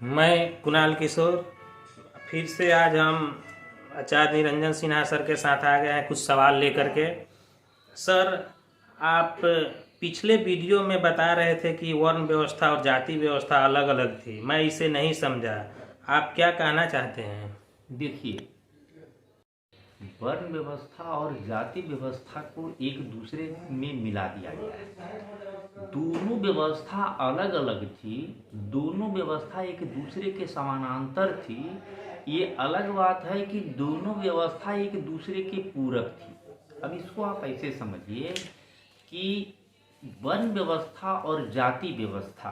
मैं कुणाल किशोर फिर से आज हम आचार्य निरंजन सिन्हा सर के साथ आ गए हैं कुछ सवाल लेकर के। सर, आप पिछले वीडियो में बता रहे थे कि वर्ण व्यवस्था और जाति व्यवस्था अलग अलग थी। मैं इसे नहीं समझा, आप क्या कहना चाहते हैं? देखिए, वर्ण व्यवस्था और जाति व्यवस्था को एक दूसरे में मिला दिया गया है। दोनों व्यवस्था अलग अलग थी, दोनों व्यवस्था एक दूसरे के समानांतर थी। ये अलग बात है कि दोनों व्यवस्था एक दूसरे के पूरक थी। अब इसको आप ऐसे समझिए कि वर्ण व्यवस्था और जाति व्यवस्था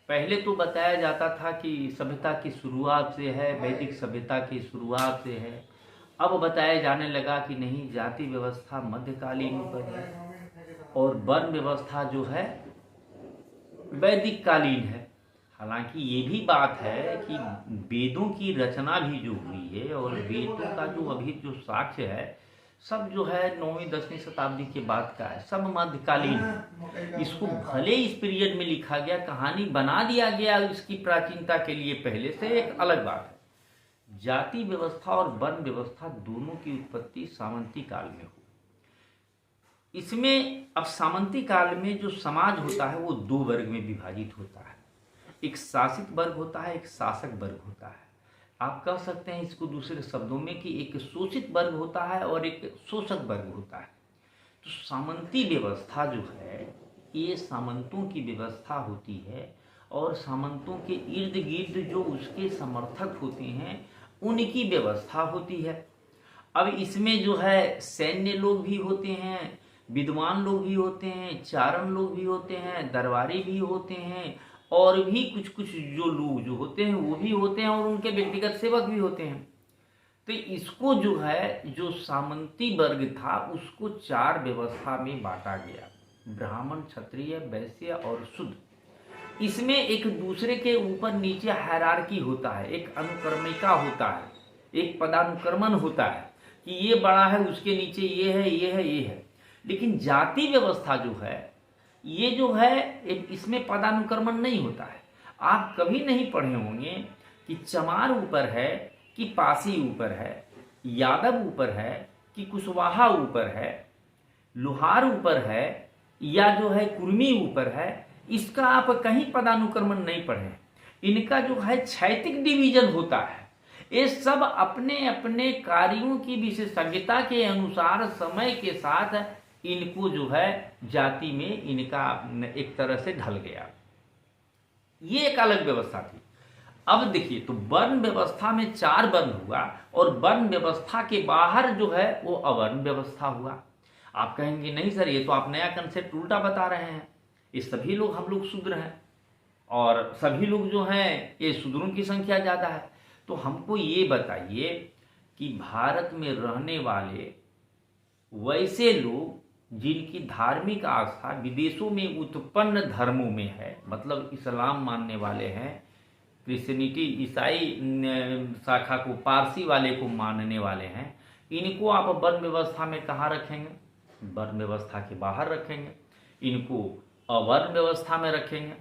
पहले तो बताया जाता था कि सभ्यता की शुरुआत से है, वैदिक सभ्यता की शुरुआत से है। अब बताया जाने लगा कि नहीं, जाति व्यवस्था मध्यकालीन पर है और वर्ण व्यवस्था जो है वैदिक कालीन है। हालांकि ये भी बात है कि वेदों की रचना भी जो हुई है और वेदों का जो अभी जो साक्ष्य है सब जो है 9वीं 10वीं शताब्दी के बाद का है, सब मध्यकालीन है। इसको भले इस पीरियड में लिखा गया, कहानी बना दिया गया इसकी प्राचीनता के लिए पहले से, एक अलग बात है। जाति व्यवस्था और वर्ण व्यवस्था दोनों की उत्पत्ति सामंती काल में हुई। इसमें अब सामंती काल में जो समाज होता है वो दो वर्ग में विभाजित होता है। एक शासित वर्ग होता है, एक शासक वर्ग होता है। आप कह सकते हैं इसको दूसरे शब्दों में कि एक शोषित वर्ग होता है और एक शोषक वर्ग होता है। तो सामंती व्यवस्था जो है ये सामंतों की व्यवस्था होती है और सामंतों के इर्द गिर्द जो उसके समर्थक होते हैं उनकी व्यवस्था होती है। अब इसमें जो है सैन्य लोग भी होते हैं, विद्वान लोग भी होते हैं, चारण लोग भी होते हैं, दरबारी भी होते हैं और भी कुछ कुछ जो लोग जो होते हैं वो भी होते हैं और उनके व्यक्तिगत सेवक भी होते हैं। तो इसको जो है जो सामंती वर्ग था उसको चार व्यवस्था में बांटा गया: ब्राह्मण, क्षत्रिय, वैश्य और शूद्र। इसमें एक दूसरे के ऊपर नीचे हायरार्की होता है, एक अनुक्रमिका होता है, एक पदानुक्रमण होता है कि ये बड़ा है उसके नीचे ये है, ये है, ये है। लेकिन जाति व्यवस्था जो है ये जो है इसमें पदानुक्रमण नहीं होता है। आप कभी नहीं पढ़े होंगे कि चमार ऊपर है कि पासी ऊपर है, यादव ऊपर है कि कुशवाहा ऊपर है, लोहार ऊपर है या जो है कुर्मी ऊपर है। इसका आप कहीं पदानुक्रमण नहीं पढ़े। इनका जो है क्षैतिक डिवीजन होता है। ये सब अपने अपने कार्यों की विशेषज्ञता के अनुसार समय के साथ इनको जो है जाति में इनका एक तरह से ढल गया। ये एक अलग व्यवस्था थी। अब देखिए, तो वर्ण व्यवस्था में चार वर्ण हुआ और वर्ण व्यवस्था के बाहर जो है वो अवर्ण व्यवस्था हुआ। आप कहेंगे नहीं सर, ये तो आप नया कंसेप्ट उल्टा बता रहे हैं। ये सभी लोग, हम लोग शूद्र हैं और सभी लोग जो हैं ये शूद्रों की संख्या ज़्यादा है। तो हमको ये बताइए कि भारत में रहने वाले वैसे लोग जिनकी धार्मिक आस्था विदेशों में उत्पन्न धर्मों में है, मतलब इस्लाम मानने वाले हैं, क्रिश्चियनिटी ईसाई शाखा को, पारसी वाले को मानने वाले हैं, इनको आप वर्ण व्यवस्था में कहाँ रखेंगे? वर्ण व्यवस्था के बाहर रखेंगे, इनको अवर्ण व्यवस्था में रखेंगे।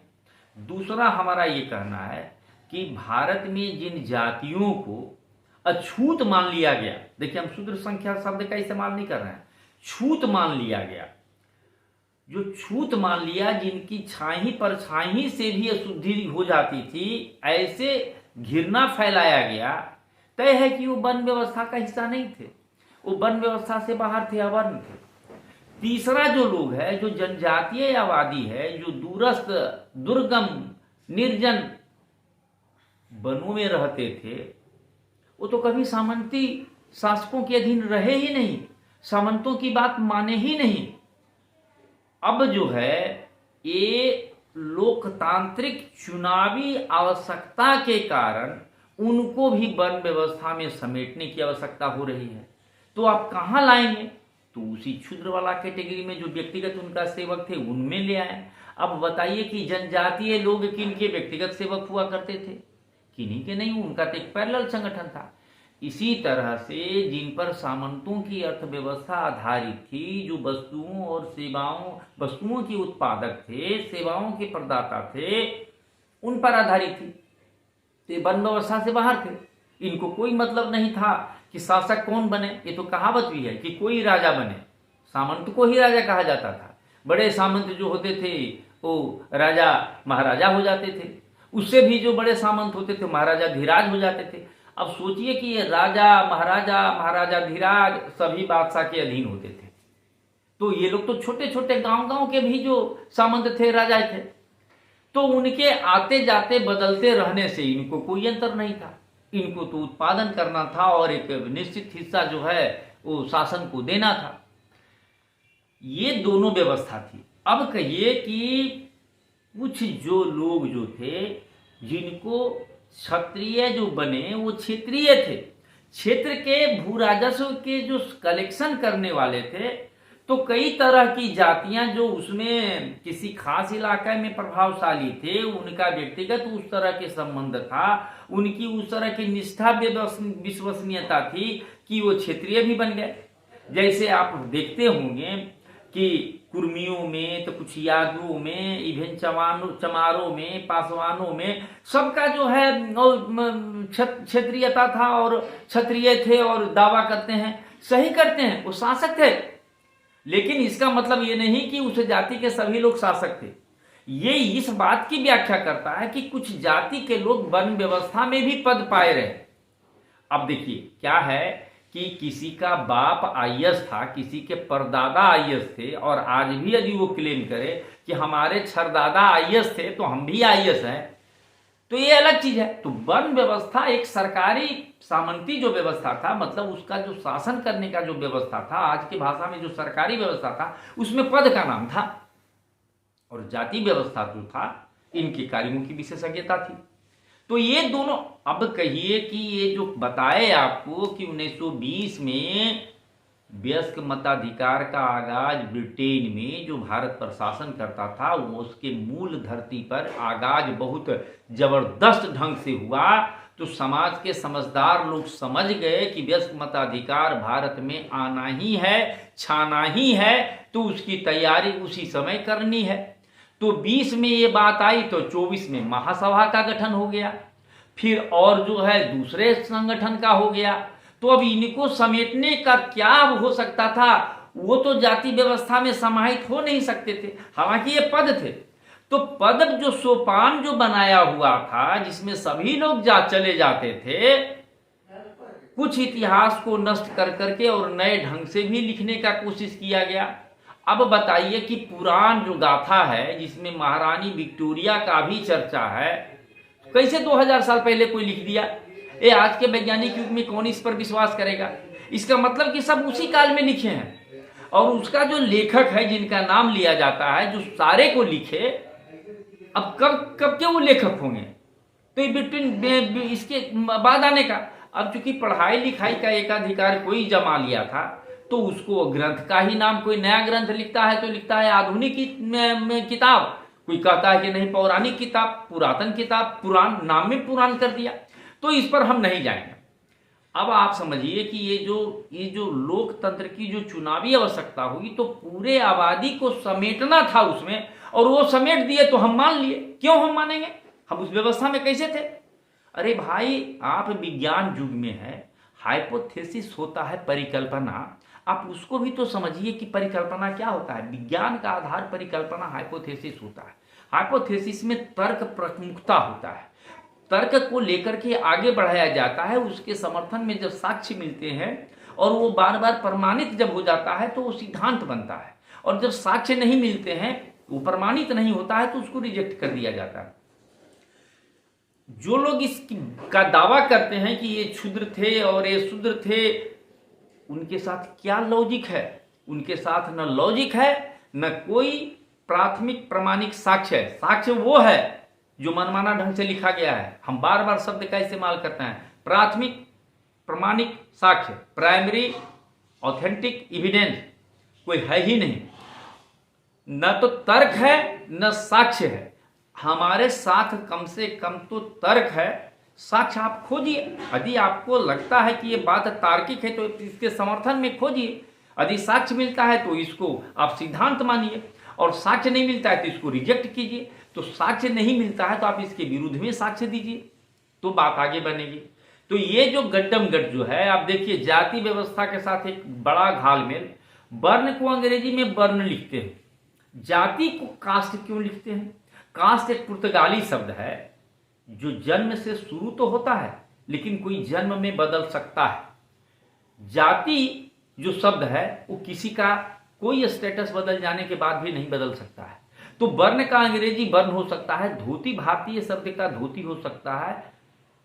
दूसरा हमारा ये कहना है कि भारत में जिन जातियों को अछूत मान लिया गया, देखिए हम शूद्र संख्या शब्द का इस्तेमाल नहीं कर रहे हैं, छूत मान लिया गया, जो छूत मान लिया, जिनकी छाही पर छाही से भी अशुद्धि हो जाती थी, ऐसे घृणा फैलाया गया। तय है कि वो वर्ण व्यवस्था का हिस्सा नहीं थे, वो वर्ण व्यवस्था से बाहर थे, अवर्ण थे। तीसरा जो लोग है, जो जनजातीय आबादी है, जो दूरस्थ दुर्गम निर्जन वनों में रहते थे, वो तो कभी सामंती शासकों के अधीन रहे ही नहीं, सामंतों की बात माने ही नहीं। अब जो है ये लोकतांत्रिक चुनावी आवश्यकता के कारण उनको भी वर्ण व्यवस्था में समेटने की आवश्यकता हो रही है। तो आप कहाँ लाएंगे? तो उसी क्षुद्र वाला कैटेगरी में जो व्यक्तिगत उनका सेवक थे उनमें ले आए। अब बताइए कि जनजातीय लोग किन के व्यक्तिगत सेवक हुआ करते थे? किन्हीं के नहीं, उनका तो एक पैरेलल संगठन था। इसी तरह से जिन पर सामंतों की अर्थव्यवस्था आधारित थी, जो वस्तुओं और सेवाओं, वस्तुओं के उत्पादक थे, सेवाओं के प्रदाता थे, उन पर आधारित थी। तो ये वन व्यवस्था से बाहर थे। इनको कोई मतलब नहीं था कि शासक कौन बने। ये तो कहावत भी है कि कोई राजा बने, सामंत को ही राजा कहा जाता था। बड़े सामंत जो होते थे वो राजा महाराजा हो जाते थे, उससे भी जो बड़े सामंत होते थे महाराजा धीराज हो जाते थे। अब सोचिए कि ये राजा महाराजा धीराज सभी बादशाह के अधीन होते थे, तो ये लोग तो छोटे छोटे गांव के भी जो सामंत थे, राजा थे, तो उनके आते जाते बदलते रहने से इनको कोई अंतर नहीं था। इनको तो उत्पादन करना था और एक निश्चित हिस्सा जो है वो शासन को देना था। ये दोनों व्यवस्था थी। अब कहिए कि कुछ जो लोग जो थे जिनको क्षत्रिय जो बने वो क्षेत्रीय थे, क्षेत्र के भू राजस्व के जो कलेक्शन करने वाले थे, तो कई तरह की जातियां जो उसमें किसी खास इलाके में प्रभावशाली थे, उनका व्यक्तिगत उस तरह के संबंध था, उनकी उस तरह की निष्ठा विश्वसनीयता थी कि वो क्षेत्रीय भी बन गए। जैसे आप देखते होंगे कि कुर्मियों में तो कुछ यादवों में, इवन चमारों में, पासवानों में, सबका जो है क्षेत्रीयता था और क्षत्रिय थे और दावा करते हैं, सही करते हैं, वो शासक थे। लेकिन इसका मतलब ये नहीं कि उस जाति के सभी लोग शासक थे। ये इस बात की व्याख्या करता है कि कुछ जाति के लोग वन व्यवस्था में भी पद पाए रहे। अब देखिए क्या है कि किसी का बाप आईएएस था, किसी के परदादा आईएएस थे, और आज भी यदि वो क्लेम करे कि हमारे छरदादा आईएएस थे तो हम भी आईएएस हैं, तो ये अलग चीज है। तो वन व्यवस्था एक सरकारी सामंती जो व्यवस्था था, मतलब उसका जो शासन करने का जो व्यवस्था था, आज की भाषा में जो सरकारी व्यवस्था था, उसमें पद का नाम था। और जाति व्यवस्था जो था, इनके कार्यों की विशेषज्ञता थी। तो ये दोनों, अब कहिए कि ये जो बताए आपको कि 1920 में वयस्क मताधिकार का आगाज ब्रिटेन में जो भारत पर शासन करता था, वो उसके मूल धरती पर आगाज बहुत जबरदस्त ढंग से हुआ। तो समाज के समझदार लोग समझ गए कि वयस्क मताधिकार भारत में आना ही है, छाना ही है, तो उसकी तैयारी उसी समय करनी है। तो 20 में ये बात आई तो 24 में महासभा का गठन हो गया, फिर और जो है दूसरे संगठन का हो गया। तो अब इनको समेटने का क्या हो सकता था, वो तो जाति व्यवस्था में समाहित हो नहीं सकते थे, हालांकि ये पद थे। तो पद जो सोपान जो बनाया हुआ था, जिसमें सभी लोग चले जाते थे, कुछ इतिहास को नष्ट कर करके और नए ढंग से भी लिखने का कोशिश किया गया। अब बताइए कि पुराण जो गाथा है, जिसमें महारानी विक्टोरिया का भी चर्चा है, कैसे 2000 साल पहले कोई लिख दिया? ये आज के वैज्ञानिक युग में कौन इस पर विश्वास करेगा? इसका मतलब कि सब उसी काल में लिखे हैं, और उसका जो लेखक है, जिनका नाम लिया जाता है, जो सारे को लिखे, अब कब के वो लेखक होंगे? तो ये बिटवीन इसके बाद आने का। अब चूंकि पढ़ाई लिखाई का एकाधिकार कोई जमा लिया था, तो उसको ग्रंथ का ही नाम, कोई नया ग्रंथ लिखता है तो लिखता है आधुनिक किताब, कोई कहता है कि नहीं पौराणिक किताब, पुरातन किताब, पुराण नाम में पुराण कर दिया। तो इस पर हम नहीं जाएंगे। अब आप समझिए कि ये जो लोकतंत्र की जो चुनावी आवश्यकता होगी, तो पूरे आबादी को समेटना था उसमें, और वो समेट दिए तो हम मान लिए। क्यों हम मानेंगे? हम उस व्यवस्था में कैसे थे? अरे भाई, आप विज्ञान युग में है, हाइपोथेसिस होता है, परिकल्पना। आप उसको भी तो समझिए कि परिकल्पना क्या होता है। विज्ञान का आधार परिकल्पना हाइपोथेसिस होता है। हाइपोथेसिस में तर्क प्रमुखता होता है, तर्क को लेकर के आगे बढ़ाया जाता है। उसके समर्थन में जब साक्ष्य मिलते हैं और वो बार बार प्रमाणित जब हो जाता है, तो वो सिद्धांत बनता है। और जब साक्ष्य नहीं मिलते हैं, वो प्रमाणित नहीं होता है, तो उसको रिजेक्ट कर दिया जाता है। जो लोग इसका दावा करते हैं कि ये क्षुद्र थे और ये शूद्र थे, उनके साथ क्या लॉजिक है? उनके साथ न लॉजिक है, न कोई प्राथमिक प्रमाणिक साक्ष्य है। साक्ष्य वो है जो मनमाना ढंग से लिखा गया है। हम बार बार शब्द का इस्तेमाल करते हैं, प्राथमिक प्रमाणिक साक्ष्य, प्राइमरी ऑथेंटिक एविडेंस कोई है ही नहीं। न तो तर्क है न साक्ष्य है। हमारे साथ कम से कम तो तर्क है, साक्ष्य आप खोजिए। यदि आपको लगता है कि ये बात तार्किक है तो इसके समर्थन में खोजिए। यदि साक्ष्य मिलता है तो इसको आप सिद्धांत मानिए, और साक्ष्य नहीं मिलता है तो इसको रिजेक्ट कीजिए। तो साक्ष्य नहीं मिलता है तो आप इसके विरुद्ध में साक्ष्य दीजिए। तो बात आगे बनेगी। तो ये जो गड्डम गड जो है, आप देखिए जाति व्यवस्था के साथ एक बड़ा घालमेल। वर्ण को अंग्रेजी में वर्ण लिखते हैं, जाति को कास्ट क्यों लिखते हैं? कास्ट एक पुर्तगाली शब्द है जो जन्म से शुरू तो होता है लेकिन कोई जन्म में बदल सकता है। जाति जो शब्द है वो किसी का कोई स्टेटस बदल जाने के बाद भी नहीं बदल सकता है। तो वर्ण का अंग्रेजी वर्ण हो सकता है, धोती भारतीय शब्द का धोती हो सकता है,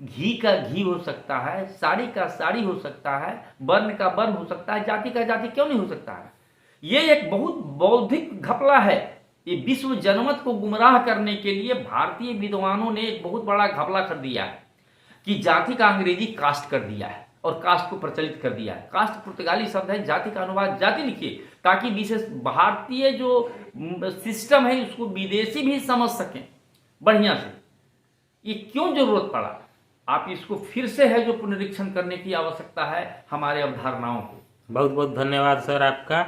घी का घी हो सकता है, साड़ी का साड़ी हो सकता है, वर्ण का वर्ण हो सकता है, जाति का जाति क्यों नहीं हो सकता है? ये एक बहुत बौद्धिक घपला है। ये विश्व जनमत को गुमराह करने के लिए भारतीय विद्वानों ने एक बहुत बड़ा घपला कर दिया है कि जाति का अंग्रेजी कास्ट कर दिया है और कास्ट को प्रचलित कर दिया है। कास्ट पुर्तगाली शब्द है, जाति का अनुवाद जाति लिखिए ताकि विशेष भारतीय जो सिस्टम है उसको विदेशी भी समझ सकें बढ़िया से। ये क्यों जरूरत पड़ा? आप इसको फिर से है जो पुनरीक्षण करने की आवश्यकता है हमारे अवधारणाओं को। बहुत बहुत धन्यवाद सर आपका।